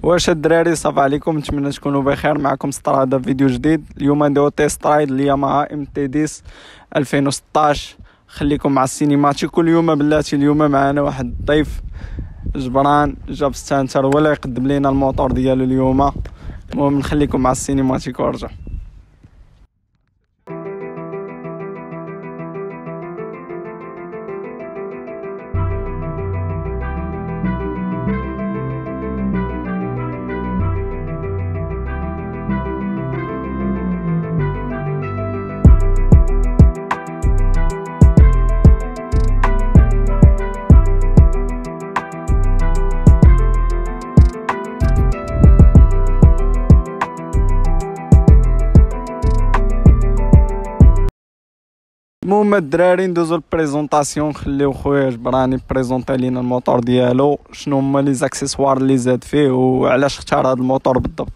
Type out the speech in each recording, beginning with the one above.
واش الدراري صافا عليكم؟ نتمنى تكونوا بخير. معكم سطر، هذا فيديو جديد. اليوم نديرو تيست رايد لياماها ام تي 10 2016. خليكم مع السينماتيك. واليوم بلاتي اليوم معنا واحد الضيف جبران جاب ستانتر هو اللي يقدم لنا الموتور ديالو اليوم. المهم نخليكم مع السينماتيك وارجع. المهم الدراري ندوزو البريزونطاسيون. نخليو خويا جبراني بريزونطي لينا الموتور ديالو، شنو هما لي زاكسيسوار اللي زاد فيه وعلاش اختار هذا الموتور بالضبط.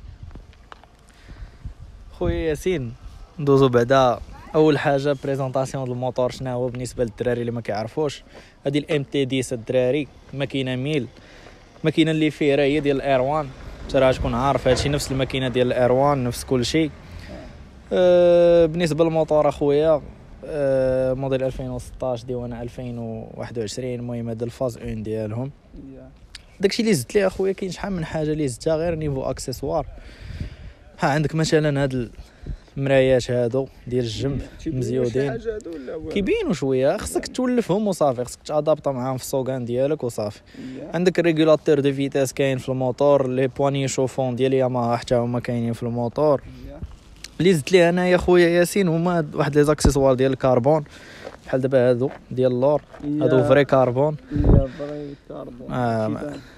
خويا ياسين، ندوزو بعدا اول حاجه بريزونطاسيون ديال الموتور. شنو هو بالنسبه للدراري اللي ما كيعرفوش؟ هذه الام تي 10 الدراري، ماكينه ميل، ماكينه اللي فيه راه هي ديال الاير 1. انت راه تكون عارف هادشي نفس الماكينه ديال الاير 1، نفس كل شيء. بالنسبه للموتور اخويا، موديل 2016 ديوانا 2021. المهم هذا الفاز 1 ديالهم. داكشي اللي زدت ليه اخويا كاين شحال من حاجه اللي زدتها غير نيفو اكسسوار. ها عندك مثلا هاد المرايات هادو ديال الجنب مزيودين، كيبينوا شويه، خصك تولفهم وصافي، خصك تادابط معاهم في السوغان ديالك وصافي. عندك الريغولاتور دو فيتاس كاين في الموتور، لي بواني شوفون ديال ياماها حتى هما كاينين في الموتور. اللي زدت ليه انا يا خويا ياسين هما واحد لي زاكسيسوار ديال الكربون، بحال دابا هادو ديال اللور، هادو فري كربون.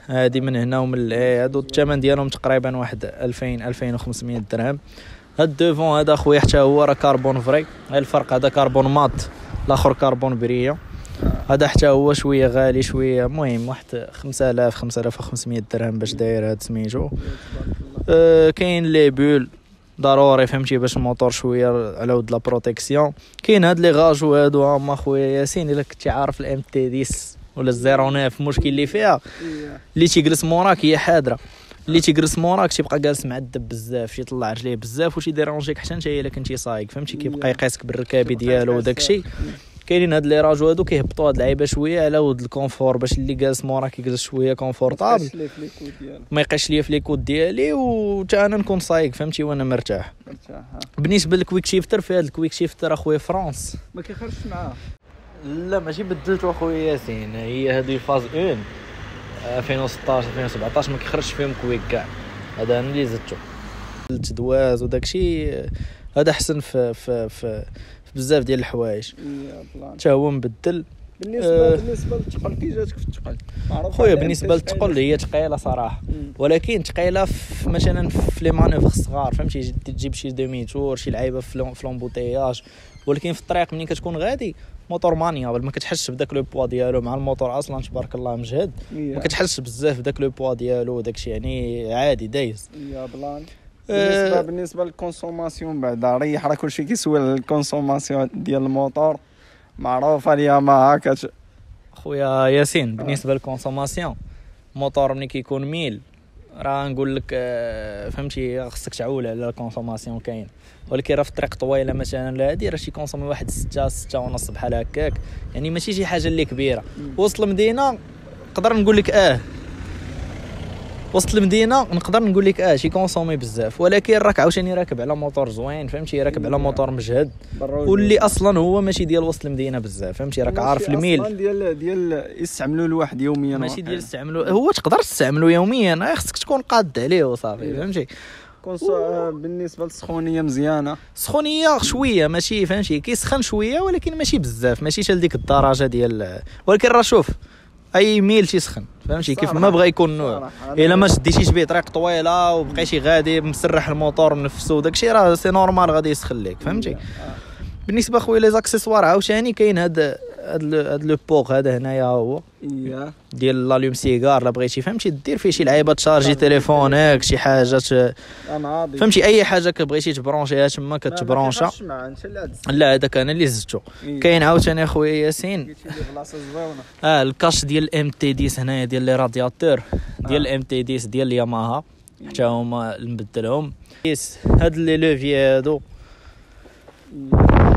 هادي من هنا ومن الهي، هادو الثمن ديالهم تقريبا واحد 2500 درهم. هاد الدوفون هذا خويا حتى هو راه كربون فري، غير الفرق هذا كربون مات، الاخر كربون بريا. هذا حتى هو شويه غالي شويه، المهم واحد 5500 درهم باش داير هاد سميتو. كاين لي بول ضروري فهمتي باش الموتور شويه على ود لا بروتيكسيون. كاين هاد لي غاجو هادو هما خويا ياسين، الا كنتي عارف الام تي 10 ولا 09 المشكل اللي فيها اللي تيجلس موراك هي حاضره، اللي تيجلس موراك تيبقى جالس معذب بزاف، شي يطلع رجليه بزاف وشي ديرونجيك حتى نتا الا كنتي صايق فهمتي، كيبقى يقيسك بالركابي ديالو وداكشي. كاينين هاد لي راجو هادو كيهبطوا هاد اللعيبه شويه على ود الكونفور، باش اللي جالس موراك يجلس شويه كونفورطابل، ما يقيش ليا في ليكود ديالي وتا انا نكون صايق فهمتي وانا مرتاح. بالنسبه للكويك شيفتر، في هاد الكويك شيفتر اخويا فرانس ما كيخرجش معاه. لا ماشي بدلتو اخويا ياسين، هي هذه فاز 1 2016 2017 ما كيخرجش فيهم كويك كاع، هذا انا اللي زدته. التدواز وداكشي هذا احسن في بزاف ديال الحوايج، حتى هو مبدل. بالنسبه للثقل كي جاتك في الثقل خويا؟ بالنسبه للثقل هي ثقيله صراحه، ولكن ثقيله مثلا في لي مانوفر الصغار فهمتي، تجيب شي دوميتور شي لعيبه في لومبوتياج، ولكن في الطريق ملي كتكون غادي موتور مانيابل ما كتحسش بداك لو بوا ديالو، مع الموتور اصلا تبارك الله مجهد، ما كتحسش بزاف بداك لو بوا ديالو وداكشي، يعني عادي دايز يا بلان. بالنسبه للكونسوماسيون بعدا ريح، راه كلشي كيسوى الكونسوماسيون ديال الموتور معروفه الياماها خويا ياسين. بالنسبه للكونسوماسيون الموتور ملي كيكون ميل راه نقول لك فهمتي خصك تعول على الكونسوماسيون كاين، ولكن راه في الطريق طويله مثلا لا هادي راه شي كونسومي واحد 6 ونص بحال هكاك، يعني ماشي شي حاجه اللي كبيره. وسط المدينه نقدر نقول لك وسط المدينه نقدر نقول لك شي كونسومي بزاف، ولكن راك عاوتاني راكب على موتور زوين فهمتي، راكب على موتور مجهد واللي اصلا هو ماشي ديال وسط المدينه بزاف فهمتي، راك عارف الميل ديال يستعملوا الواحد يوميا، ماشي ديال يستعملوا، هو تقدر تستعملوا يوميا، خصك تكون قاد عليه وصافي فهمتي. بالنسبه للسخونيه مزيانه، سخونيه شويه ماشي فهمتي، كيسخن شويه ولكن ماشي بزاف، ماشي حتى لديك الدرجه ديال، ولكن راه شوف اي ميل تيسخن فهمتي كيف ما بغى يكون النوع. الا ما شديتيش به طريق طويله وبقيتي غادي مسرح الموتور ونفسو داكشي راه سي نورمال غادي يسخن لك فهمتي. بالنسبه خويا لي زاكسيسوار عاوتاني كاين هاد لو بوغ هذا هنايا هو ديال لالوم سيجار، لا بغيتي فهمتي دير فيه شي لعيبه تشارجي تليفونك شي حاجه فهمتي، اي حاجه كبغيتي تبرونشيها تما كتبرونشا. لا هذاك انا اللي زدته. كاين عاوتاني اخويا ياسين الكاش ديال الام تي 10 هنايا ديال لي رادياتور ديال الام تي 10 ديال ياماها، حتى هما نبدلهم. هاد لي لوفي هادو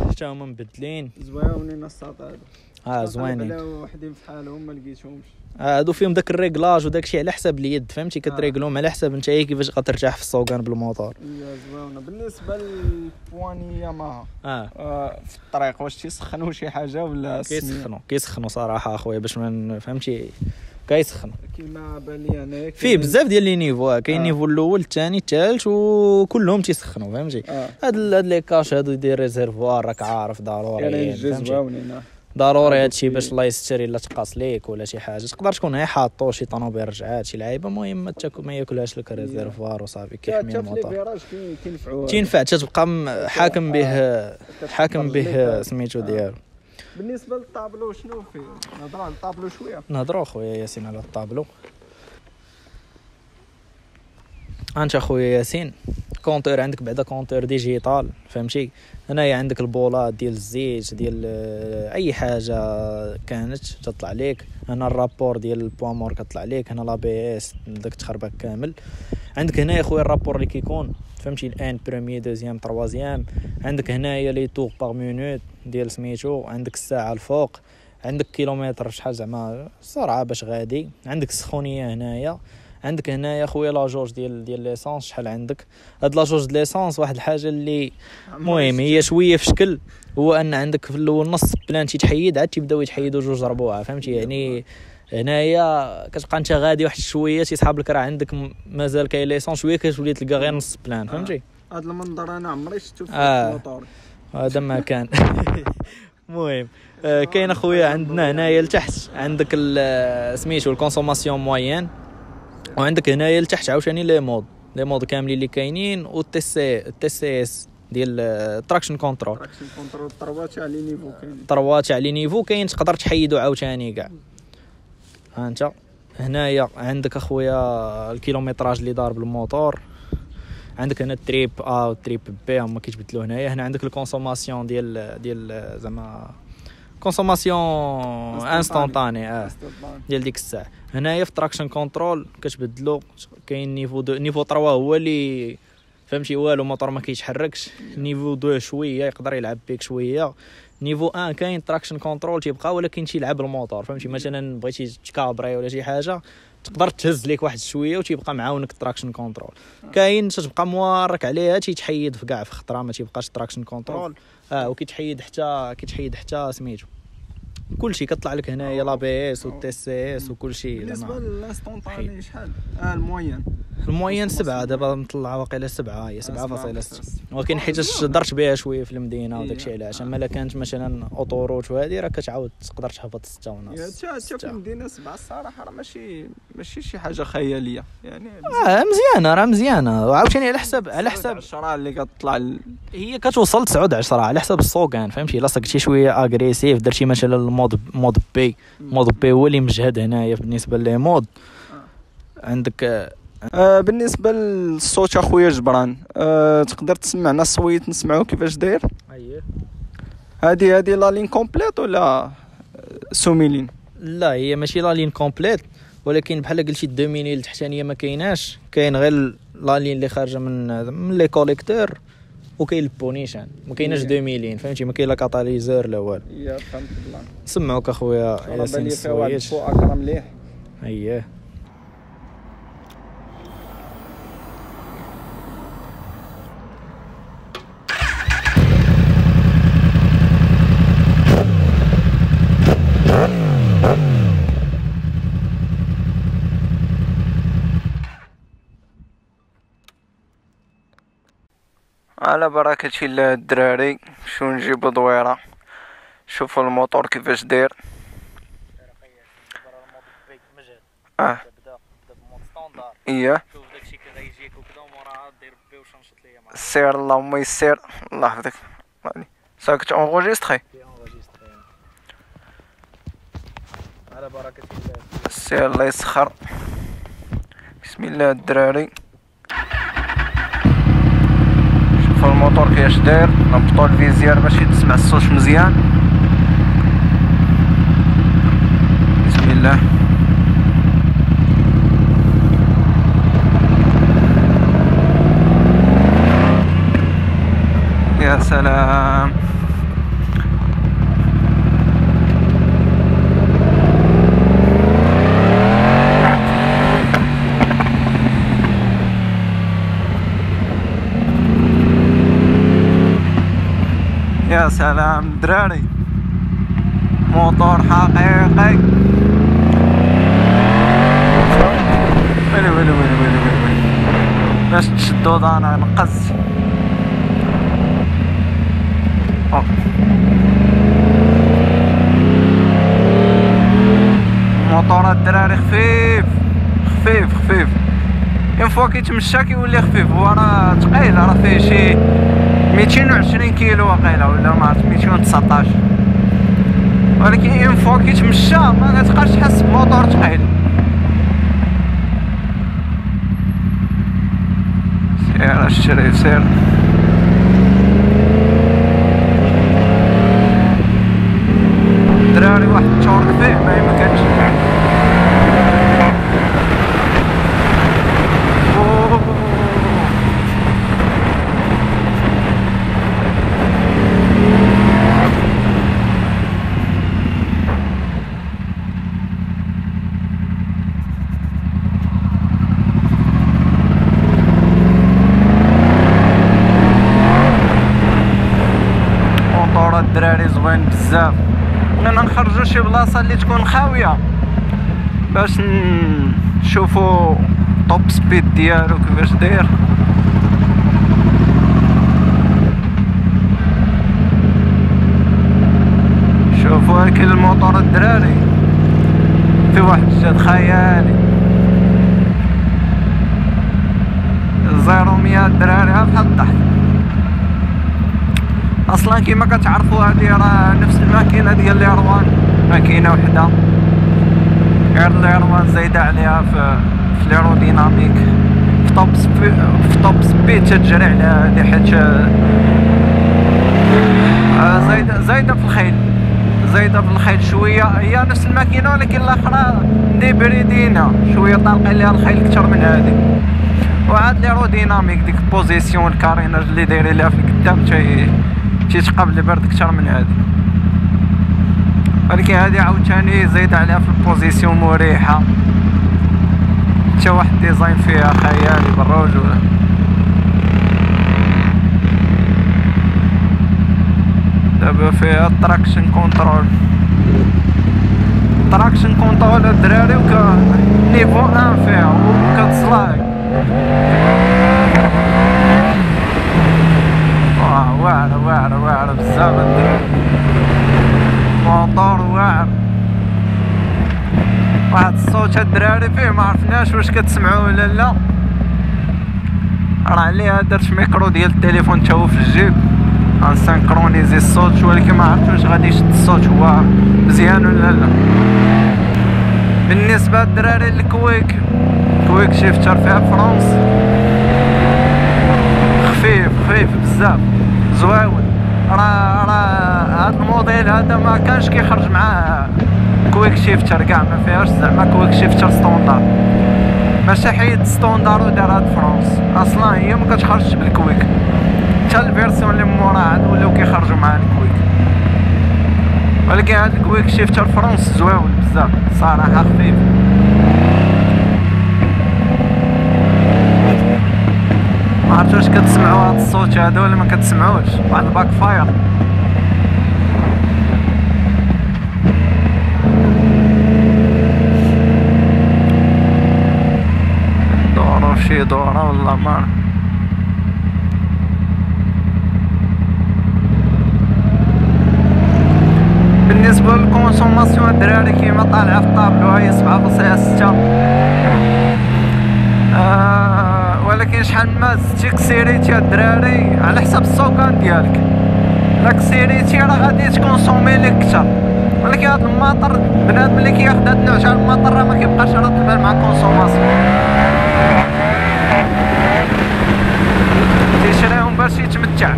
حتى هما مبدلين زوينين الساط هادو. زوينين بلا وحدين في حالهم ما لقيتهمش. هادو فيهم داك الريغلاج وداك الشيء على حساب اليد، فهمتي كتريغلوهم على حساب نتايا كيفاش غترتاح في السوقان بالموتور. زوينه. بالنسبه للبواني ياماها في الطريق واش تيسخنوا شي حاجه ولا كيسخنوا صراحه اخويا باش ما فهمتي كيسخن كيما بان لي انا فيه بزاف ديال لي نيفو. كاين النيفو الاول الثاني الثالث وكلهم تيسخنوا فهمتي. هاد لي كاش هادو ديال ريزيرفوار راك عارف ضروري فهمتي ضروري هادشي باش الله يستر الا تقاص ليك ولا شي حاجه تقدر تكون هي حاطو شي طوموبيل رجعات شي لعيبه المهم ما ياكلهاش لك ريزيرفوار وصافي كيحمي الموتور. تينفع تتبقى حاكم به سميتو ديالو. بالنسبه للطابلو شنو فيه؟ نهضروا على الطابلو شويه. نهضروا خويا ياسين على الطابلو. انت اخويا ياسين كونتور عندك بعدا كونتور ديجيتال فهمتي. هنايا عندك البولات ديال الزيت ديال اي حاجه كانت تطلع لك. هنا الرابور ديال البوامور كطلع لك. هنا لا بي اس داك تخربق كامل. عندك هنايا خويا الرابور اللي كيكون فهمتي الان بروميي دوزيام تروازيام. عندك هنايا لي تور باغ مينوت ديال سميتو. عندك الساعه الفوق. عندك كيلومتر شحال زعما السرعه باش غادي. عندك السخونيه هنايا. عندك هنايا خويا لاجوج ديال ليسانس شحال عندك. هاد لاجوج ديال ليسانس واحد الحاجه اللي مهم هي شويه في شكل هو ان عندك في الاول نص بلان تيتحيد عاد تيبداو يتحيدوا جوج ربوعه فهمتي. يعني هنايا كتبقى انت غادي واحد شويه تيسحاب لك راه عندك مازال كاين ليسانس شويه كتولي تلقى غير نص بلان فهمتي. هاد المنظر انا عمري شفتو في الموطور هذا ما كان. المهم كاين اخويا عندنا هنايا لتحت عندك سميتو الكونسوماسيون موين. وعندك هنايا لتحت عاوتاني لي مود كاملين اللي كاينين والتي سي اس ديال التراكشن كونترول. طروات على نيفو كاين تقدر تحيدو عاوتاني كاع. ها انت هنايا عندك اخويا الكيلومتراج اللي دار بالموتور. عندك هنا التريب والتريب بي هما كيتبدلوا هنايا. هنا عندك الكونسوماسيون ديال زعما كونسوماسيون انستانتاني ديال ديك الساعه. هنايا في تراكشن كونترول كتبدلو. كاين نيفو 3 هو اللي فهمتي والو الموتور ما كيتحركش. نيفو 2 شويه يقدر يلعب بيك شويه. نيفو 1 كاين تراكشن كنترول تيبقى ولكن تيلعب الموتور فهمتي. مثلا بغيتي تكابري ولا شي حاجه تقدر تهز ليك واحد شويه وتيبقى معاونك التراكشن كنترول. كاين تتبقى موارك عليها تيتحيد في كاع في خطره ما تيبقاش تراكشن كنترول وكيتحيد حتى سميتو كلشي كطلع لك هنايا لا بي اس والتي سي اس وكلشي. بالنسبه للانستونطاني شحال الموين 7 دابا مطلعه واقيلا 7 هي 7.6 ولكن حيت درت بها شويه في المدينه وداكشي علاش. اما الا كانت مثلا اوطوروت وهذه راه كتعاود تقدر تهبط 6.5 حتى في المدينه 7 الصراحه راه ماشي شي حاجه خياليه يعني. مزيانه وعاوتاني على حساب 10 اللي كتطلع هي كتوصل 9 10 على حساب السوقان فهمتي. الا سقتي شويه اغريسيف درتي مثلا مود بي هو اللي مجهد هنايا بالنسبه لي مود. عندك بالنسبه للصوت اخويا جبران تقدر تسمعنا الصويت نسمعو كيفاش داير. هذه لا لين كومبليت ولا سوميلين؟ لا هي ماشي لا لين كومبليت ولكن بحال قلتي الدوميني التحتانيه ما كايناش. كاين غير لا لين اللي خارجه من لي كوليكتور وكاين البونيشان ما كايناش 2000 فهمتي. ما كاين لا كاتاليزور لا والو. فهمت الله. نسمعوك اخويا ياسين السويت. فوق اكرم مليح. على بركة الله الدراري شو نجيبو دويرة. شوفوا الموتور كيفاش داير. شوف داكشي كي غيجيك وكذا ومورا دير بي وشنشط ليا معاك. سير اللهم يسير الله يحفظك. ساكت اونغوجيستري على بركة الله. سير الله يسخر. بسم الله الدراري. شوفوا الموتور كيفاش داير. نبطو الفيزيار باش تسمع الصوت مزيان. بسم الله. يا سلام. يا سلام دراري، موتور حقيقي. ويلي ويلي ويلي ويلي ويلي، باش تشدو انا نقز. موتور الدراري خفيف خفيف خفيف، اون فوا كيتمشى كيولي خفيف. هو راه ثقيل، راه فيه شي 220 كيلو واقيلا، ولا ما عرفت 219، ولكن اون فوا كيتمشى ما كتبقاش تحس بموتور ثقيل. سير الشريف سير. دراري واحد التورك فيه ما يمكنش. موتور الدراري زوين بزاف. بغينا نخرجو شي بلاصه اللي تكون خاويه باش نشوفو توب سبيد ديالو كيفاش داير. شوفو هاكي الموتور الدراري في واحد الجهد خيالي. 0-100 الدراري بحال الضحك. اصلا كيما كتعرفوا هادي راه نفس الماكينه ديال ليروان، ماكينه وحده غير ليروان زايده عليها في الايروديناميك. في توب سبيد تتجري على هادي حيت زايده في الخيل، زايده في الخيل شويه. هي نفس الماكينه ولكن الاخرى ديبريدينا شويه، طالقين ليها الخيل اكثر من هادي. وعاد الايروديناميك ديك البوزيسيون الكاريناج اللي دايرين ليها في القدام تيتقابل البرد اكثر من هادي، ولكن هادي عاوتاني زايده عليها في البوزيسيون مريحه. حتى واحد ديزاين فيها خيالي بالرجوله. دابا فيها تراكشن كونترول الدراري، نيفو 1 فيها وكتسلاي. واعرة بزاف الدراري، موتور واعر. واحد الصوت الدراري فيه ما عرفناش واش كتسمعوه ولا لا. راه عليها درت ميكرو ديال التليفون تا هو في الجيب غنسانكرونيزي الصوت، ولكن ما عرفتش واش غادي يشد الصوت هو مزيان ولا لا. بالنسبه للدراري الكويك شيفتر فيها فرونس خفيف بزاف زواون. راه هاد الموديل هذا ما كانش كيخرج معاه كويك شيفتر كاع، ما فيهاش زعما كويك شيفتر ستوندار. ماشي حيد ستوندار ودار هاد فرونس، اصلا هي ما كتخرجش بالكويك. حتى الفيرسيون اللي مورا عاد ولاو كيخرجوا مع الكويك، ولكن هاد الكويك شيفتر فرونس زواون بزاف صراحه، خفيف. ما عرفتش واش كتسمعوا هاد الصوت هذا ولا ما كتسمعوش. واحد الباك فاير. دورو شي دورة والله ما بالنسبة للكونسوماسيون الدراري كيما طالعة في الطابلو هي 7.6، ولكن شحال ما زدتي كسيريتي الدراري على حساب السوكان ديالك. لا كسيريتي راه غادي تكونسومي لك كثر، ولكن هاد الماطر بنادم اللي كياخد هاد النوع تاع الماطر راه ما كيبقاش راد البال مع الكونسوماسيون. تيشريهم باش يتمتع.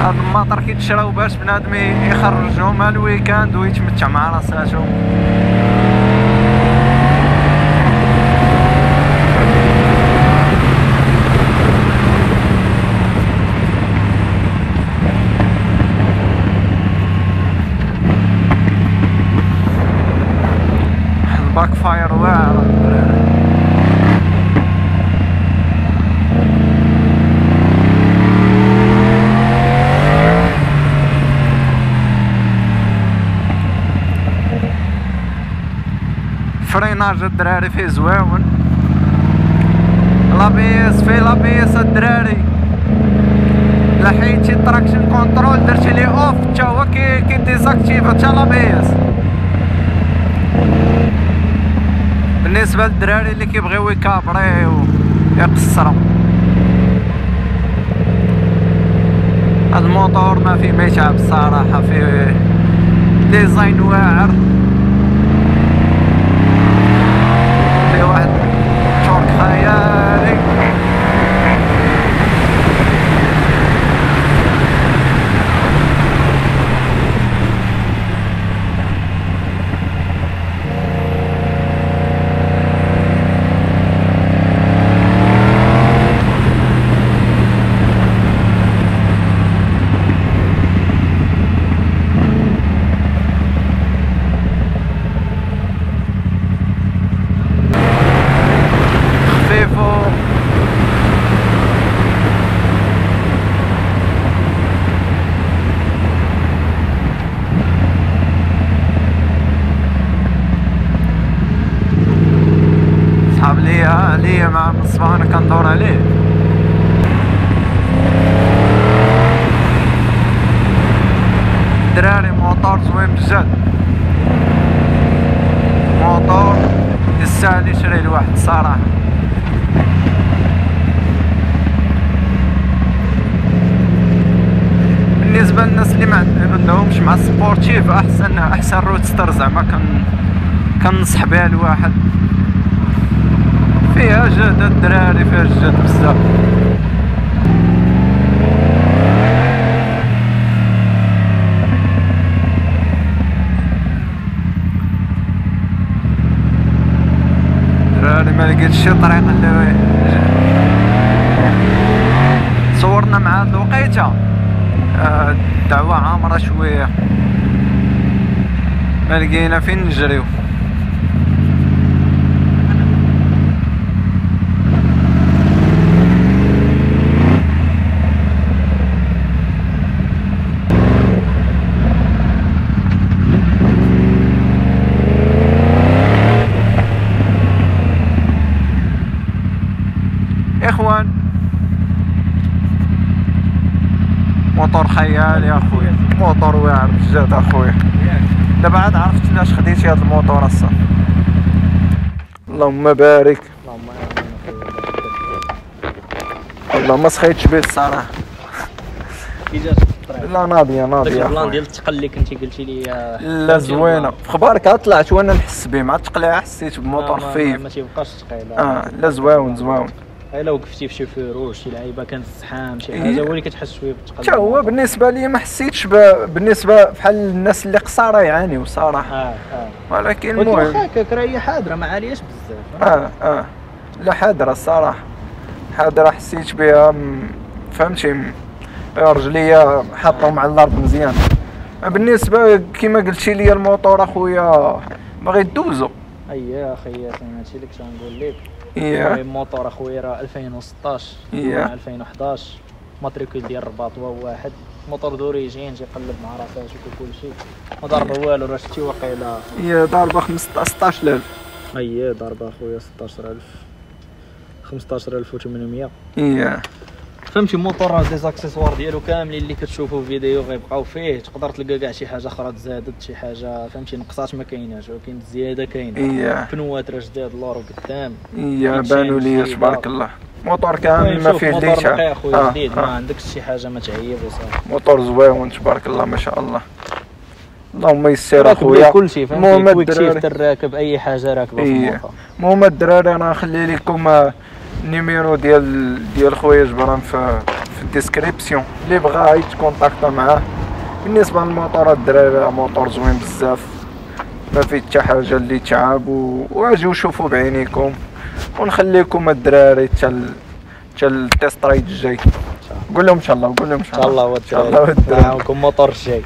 هاد الماطر كيتشراو باش بنادم يخرجهم الويكاند ويتمتع مع راساتو. باك فاير واعر الدراري. فريناج الدراري فيه زواون، لابيس فيه لابيس الدراري. لحيتي تراكشن كونترول درتي ليه اوف تا هو كيديزاكتيفا تا لابيس. بالنسبه للدراري اللي كيبغيو يكابريو يقصروا، هاد الموتور ما فيه ما يتعب الصراحه، فيه ديزاين واعر، فيه واحد تورك خيالي. صحاب ليا مع الصباح انا كندور عليه. دراري موتور زوين بجد، موتور يستاهل يشري الواحد صراحة. بالنسبة للناس اللي ما عندهمش مع السبورتيف، احسن روتستر زعما كنصح بها الواحد. فيها جهد الدراري، فيها جهد بزاف. دراري ما لقيتش شي طريق اللي صورنا مع هاد الوقيته. الدعوة عامرة شوية، ما لقينا فين نجريو. اخوان موتور خيال يا خويا، موتور واعر بجد اخويا. دابا عاد عرفت علاش خديتي هاد الموتور اصلا. اللهم بارك. والله ما سخيتش به الصراحه. كي جات الطريق؟ لا ناضيه داك البلان ديال الثقل اللي كنتي قلتي لي لا زوينه. في خبارك طلعت وانا نحس به مع التقليعه، حسيت بموتور خفيف. ما تيبقاش ثقيل. لا زواون. الا وقفتي في شي فروج شي لعيبه كانت الزحام شي حاجه هو اللي كتحس شويه بالثقل. حتى هو بالنسبه لي ما حسيتش بالنسبه بحال الناس اللي قصاره يعانيو صراحه. ولكن المهم واخا كراهيه حاضره ما عالياش بزاف. لا حاضره الصراحه، حاضره حسيت بها. فهمتي رجليا حاطهم على الارض مزيان. بالنسبه كما قلتي لي الموتور اخويا باغي دوزو. اييه اخيا هادشي اللي كنت نقول لك. الموتور اخويا راه 2016 2011 ماتريكول ديال الرباط هو واحد. موتور دوريجين تيقلب مع راساته وكلشي، ما ضرب والو. راه شتي واقيلا ضاربه 16000. ضاربه اخويا 16000 15800. فهمتي موتور راه ديزاكسيسوار ديالو كاملين اللي كتشوفوا في فيديو غيبقاو فيه. تقدر تلقى كاع شي حاجه اخرى تزادت، شي حاجه فهمتي نقصات ما كايناش، ولكن الزياده كاينه. بنوات راه جداد لورو قدام بانوا لي تبارك الله. موتور كامل ما فيه اللي يتعب. موتور اخويا جديد ما عندكش شي حاجه ما تعيب وصافي. موتور زوين تبارك الله ما شاء الله. اللهم يسر اخويا. كلشي فهمتي كويكسيف الراكب اي حاجه راكبه في الموتور. المهم الدراري انا نخلي لكم النيميرو ديال خويا جبران في الديسكريبسيون، اللي بغا يتكونتاكطا معاه. بالنسبه للموتور الدراري موتور زوين بزاف، ما فيه حتى حاجه اللي تعب. واجيو شوفوا بعينيكم، ونخليكم الدراري حتى التيست رايد الجاي. قول لهم ان شاء الله، ان شاء الله معكم موتور الجاي.